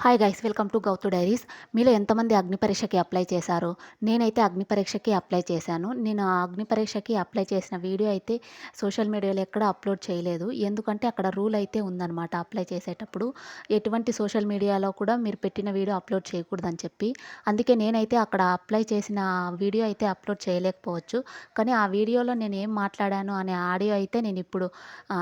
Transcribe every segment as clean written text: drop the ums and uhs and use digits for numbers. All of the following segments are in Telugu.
Hi guys, welcome to Gouthu diaries. మీలో ఎంతమంది అగ్ని పరీక్షకి అప్లై చేశారు? నేనైతే అగ్ని పరీక్షకి అప్లై చేశాను. నేను ఆ అగ్ని పరీక్షకి అప్లై చేసిన వీడియో అయితే సోషల్ మీడియాలో ఎక్కడ అప్లోడ్ చేయలేదు. ఎందుకంటే అక్కడ రూల్ అయితే ఉందన్నమాట. అప్లై చేసేటప్పుడు ఎటువంటి సోషల్ మీడియాలో కూడా మీరు పెట్టిన వీడియో అప్లోడ్ చేయకూడదని చెప్పి. అందుకే నేనైతే అక్కడ అప్లై చేసిన వీడియో అయితే అప్లోడ్ చేయలేకపోవచ్చు. కానీ ఆ వీడియోలో నేను ఏం మాట్లాడాను అనే ఆడియో అయితే నేను ఇప్పుడు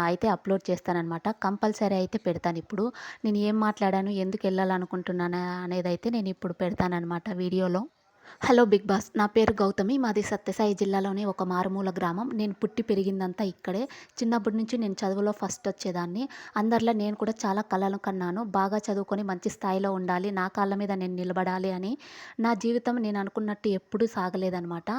అయితే అప్లోడ్ చేస్తానన్నమాట. కంపల్సరీ అయితే పెడతాను ఇప్పుడు. నేను ఏం మాట్లాడాను, ఎందుకు వెళ్ళాలనుకుంటున్నాను అనేదైతే నేను ఇప్పుడు పెడతానన్నమాట వీడియోలో. హలో బిగ్ బాస్, నా పేరు గౌతమి. మాది సత్యసాయి జిల్లాలోని ఒక మారుమూల గ్రామం. నేను పుట్టి పెరిగిందంతా ఇక్కడే. చిన్నప్పటి నుంచి నేను చదువులో ఫస్ట్ వచ్చేదాన్ని. అందరిలో నేను కూడా చాలా కలలు కన్నాను. బాగా చదువుకొని మంచి స్థాయిలో ఉండాలి, నా కాళ్ళ మీద నేను నిలబడాలి అని. నా జీవితం నేను అనుకున్నట్టు ఎప్పుడూ సాగలేదనమాట.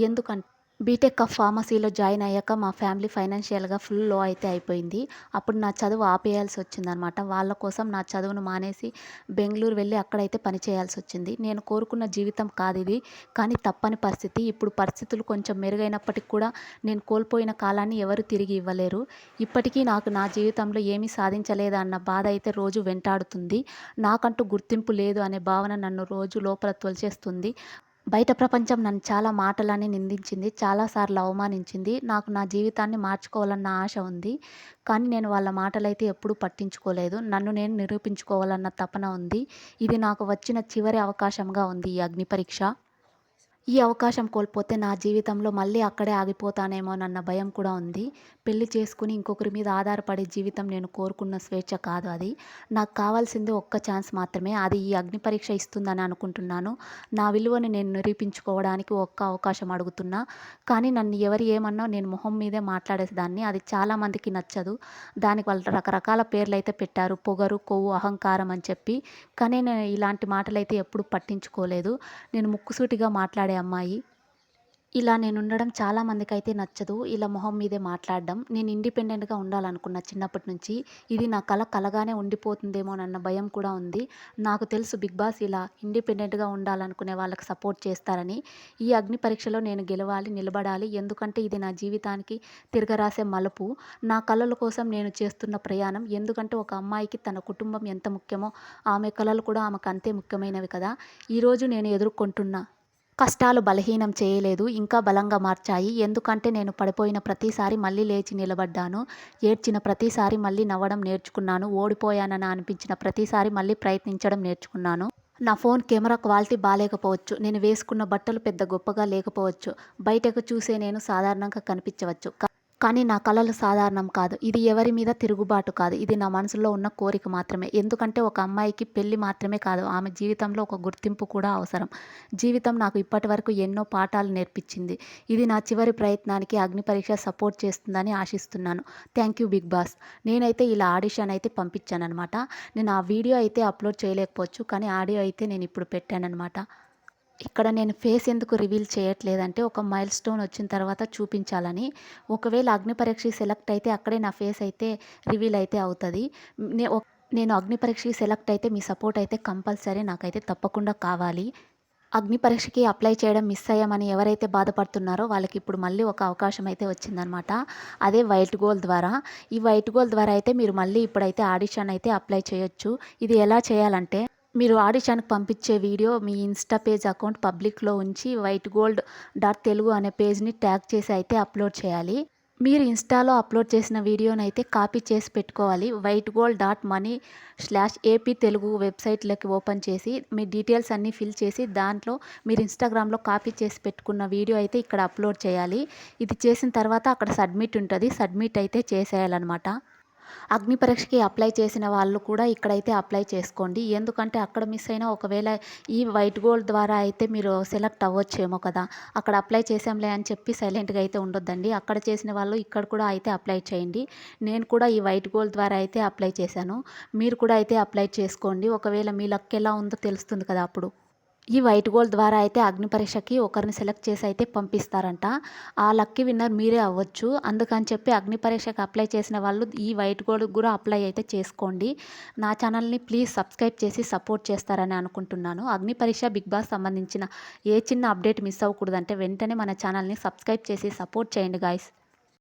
ఎందుకంటే బీటెక్ ఆఫ్ ఫార్మసీలో జాయిన్ అయ్యాక మా ఫ్యామిలీ ఫైనాన్షియల్‌గా ఫుల్ లో అయితే అయిపోయింది. అప్పుడు నా చదువు ఆపేయాల్సి వచ్చిందనమాట. వాళ్ళ కోసం నా చదువును మానేసి బెంగుళూరు వెళ్ళి అక్కడైతే పని చేయాల్సొచ్చింది. నేను కోరుకున్న జీవితం కాదిది. కానీ తప్పని పరిస్థితి. ఇప్పుడు పరిస్థితులు కొంచెం మెరుగైనప్పటికి కూడా నేను కోల్పోయిన కాలాన్ని ఎవరు తిరిగి ఇవ్వలేరు. ఇప్పటికీ నాకు నా జీవితంలో ఏమీ సాధించలేదన్న బాధ అయితే రోజు వెంటాడుతుంది. నాకంటూ గుర్తింపు లేదు అనే భావన నన్ను రోజు లోపల తొలిచేస్తుంది. బయట ప్రపంచం నన్ను చాలా మాటలని నిందించింది. చాలా సార్లు అవమానించింది. నాకు నా జీవితాన్ని మార్చుకోవాలన్న ఆశ ఉంది. కానీ నేను వాళ్ళ మాటలైతే ఎప్పుడూ పట్టించుకోలేదు. నన్ను నేను నిరూపించుకోవాలన్న తపన ఉంది. ఇది నాకు వచ్చిన చివరి అవకాశంగా ఉంది ఈ అగ్ని పరీక్ష. ఈ అవకాశం కోల్పోతే నా జీవితంలో మళ్ళీ అక్కడే ఆగిపోతానేమోనన్న భయం కూడా ఉంది. పెళ్లి చేసుకుని ఇంకొకరి మీద ఆధారపడే జీవితం నేను కోరుకున్న స్వేచ్ఛ కాదు అది. నాకు కావాల్సింది ఒక్క ఛాన్స్ మాత్రమే. అది ఈ అగ్ని పరీక్ష ఇస్తుందని అనుకుంటున్నాను. నా విలువని నేను నిరూపించుకోవడానికి ఒక్క అవకాశం అడుగుతున్నా. కానీ నన్ను ఎవరు ఏమన్నా నేను మొహం మీదే మాట్లాడేసేదాన్ని. అది చాలామందికి నచ్చదు. దానికి వాళ్ళు రకరకాల పేర్లైతే పెట్టారు. పొగరు, కొవ్వు, అహంకారం అని చెప్పి. కానీ నేను ఇలాంటి మాటలైతే ఎప్పుడు పట్టించుకోలేదు. నేను ముక్కుసూటిగా మాట్లాడే అమ్మాయి. ఇలా నేనుండడం చాలామందికైతే నచ్చదు. ఇలా మొహం మీదే మాట్లాడడం. నేను ఇండిపెండెంట్‌గా ఉండాలనుకున్న చిన్నప్పటి నుంచి. ఇది నా కల కలగానే ఉండిపోతుందేమోనన్న భయం కూడా ఉంది. నాకు తెలుసు బిగ్ బాస్ ఇలా ఇండిపెండెంట్‌గా ఉండాలనుకునే వాళ్ళకి సపోర్ట్ చేస్తారని. ఈ అగ్ని పరీక్షలో నేను గెలవాలి, నిలబడాలి. ఎందుకంటే ఇది నా జీవితానికి తిరగరాసే మలుపు. నా కలల కోసం నేను చేస్తున్న ప్రయాణం. ఎందుకంటే ఒక అమ్మాయికి తన కుటుంబం ఎంత ముఖ్యమో ఆమె కలలు కూడా ఆమెకు అంతే ముఖ్యమైనవి కదా! ఈరోజు నేను ఎదుర్కొంటున్న కష్టాలు బలహీనం చేయలేదు, ఇంకా బలంగా మార్చాయి. ఎందుకంటే నేను పడిపోయిన ప్రతిసారి మళ్ళీ లేచి నిలబడ్డాను. ఏడ్చిన ప్రతిసారి మళ్ళీ నవ్వడం నేర్చుకున్నాను. ఓడిపోయానని అనిపించిన ప్రతిసారి మళ్ళీ ప్రయత్నించడం నేర్చుకున్నాను. నా ఫోన్ కెమెరా క్వాలిటీ బాలేకపోవచ్చు. నేను వేసుకున్న బట్టలు పెద్ద గొప్పగా లేకపోవచ్చు. బయటకు చూసే నేను సాధారణంగా కనిపించవచ్చు. కానీ నా కలలు సాధారణం కాదు. ఇది ఎవరి మీద తిరుగుబాటు కాదు. ఇది నా మనసులో ఉన్న కోరిక మాత్రమే. ఎందుకంటే ఒక అమ్మాయికి పెళ్లి మాత్రమే కాదు, ఆమె జీవితంలో ఒక గుర్తింపు కూడా అవసరం. జీవితం నాకు ఇప్పటివరకు ఎన్నో పాఠాలు నేర్పించింది. ఇది నా చివరి ప్రయత్నానికి అగ్ని పరీక్ష సపోర్ట్ చేస్తుందని ఆశిస్తున్నాను. Thank you big boss. నేనైతే ఇలా ఆడిషన్ అయితే పంపించాననమాట. నేను ఆ వీడియో అయితే అప్లోడ్ చేయలేకపోవచ్చు. కానీ ఆడియో అయితే నేను ఇప్పుడు పెట్టాననమాట. ఇక్కడ నేను ఫేస్ ఎందుకు రివీల్ చేయట్లేదంటే ఒక మైల్ స్టోన్ వచ్చిన తర్వాత చూపించాలని. ఒకవేళ అగ్ని పరీక్షకి సెలెక్ట్ అయితే అక్కడే నా ఫేస్ అయితే రివీల్ అయితే అవుతది. నే ఒక్ నేను అగ్ని పరీక్షకి సెలెక్ట్ అయితే మీ సపోర్ట్ అయితే కంపల్సరీ నాకైతే తప్పకుండా కావాలి. అగ్ని పరీక్షకి అప్లై చేయడం మిస్ అయ్యామని ఎవరైతే బాధపడుతున్నారో వాళ్ళకి ఇప్పుడు మళ్ళీ ఒక అవకాశం అయితే వచ్చిందనమాట. అదే వైట్ గోల్ ద్వారా. ఈ వైట్ గోల్ ద్వారా అయితే మీరు మళ్ళీ ఇప్పుడైతే ఆడిషన్ అయితే అప్లై చేయొచ్చు. ఇది ఎలా చేయాలంటే మీరు ఆడిషన్‌కి పంపించే వీడియో మీ ఇన్‌స్టా పేజ్ అకౌంట్ పబ్లిక్‌లో ఉంచి వైట్ గోల్డ్ డాట్ తెలుగు అనే పేజ్‌ని ట్యాగ్ చేసి అయితే అప్లోడ్ చేయాలి. మీరు ఇన్‌స్టాలో అప్లోడ్ చేసిన వీడియోనైతే కాపీ చేసి పెట్టుకోవాలి. White gold dot money slash AP Telugu వెబ్‌సైట్‌లోకి ఓపెన్ చేసి మీ డీటెయిల్స్ అన్నీ ఫిల్ చేసి దాంట్లో మీరు ఇన్‌స్టాగ్రామ్‌లో కాపీ చేసి పెట్టుకున్న వీడియో అయితే ఇక్కడ అప్లోడ్ చేయాలి. ఇది చేసిన తర్వాత అక్కడ సబ్మిట్ ఉంటది. సబ్మిట్ అయితే చేసేయాలనమాట. అగ్ని పరీక్షకి అప్లై చేసిన వాళ్ళు కూడా ఇక్కడైతే అప్లై చేసుకోండి. ఎందుకంటే అక్కడ మిస్ అయినా ఒకవేళ ఈ వైట్ గోల్డ్ ద్వారా అయితే మీరు సెలెక్ట్ అవ్వచ్చేమో కదా! అక్కడ అప్లై చేశాంలే అని చెప్పి సైలెంట్‌గా అయితే ఉండొద్దండి. అక్కడ చేసిన వాళ్ళు ఇక్కడ కూడా అయితే అప్లై చేయండి. నేను కూడా ఈ వైట్ గోల్డ్ ద్వారా అయితే అప్లై చేశాను. మీరు కూడా అయితే అప్లై చేసుకోండి. ఒకవేళ మీ లక్ ఎలా ఉందో తెలుస్తుంది కదా అప్పుడు. ఈ వైట్ గోల్డ్ ద్వారా అయితే అగ్ని పరీక్షకి ఒకరిని సెలెక్ట్ చేసి అయితే పంపిస్తారంట. ఆ లక్కీ విన్నర్ మీరే అవ్వచ్చు. అందుకని చెప్పి అగ్ని పరీక్షకి అప్లై చేసిన వాళ్ళు ఈ వైట్ గోల్డ్‌కి కూడా అప్లై అయితే చేసుకోండి. నా ఛానల్‌ని ప్లీజ్ సబ్స్క్రైబ్ చేసి సపోర్ట్ చేస్తారని అనుకుంటున్నాను. అగ్ని పరీక్ష, బిగ్ బాస్ సంబంధించిన ఏ చిన్న అప్డేట్ మిస్ అవ్వకూడదంటే వెంటనే మన ఛానల్‌ని సబ్స్క్రైబ్ చేసి సపోర్ట్ చేయండి గైస్.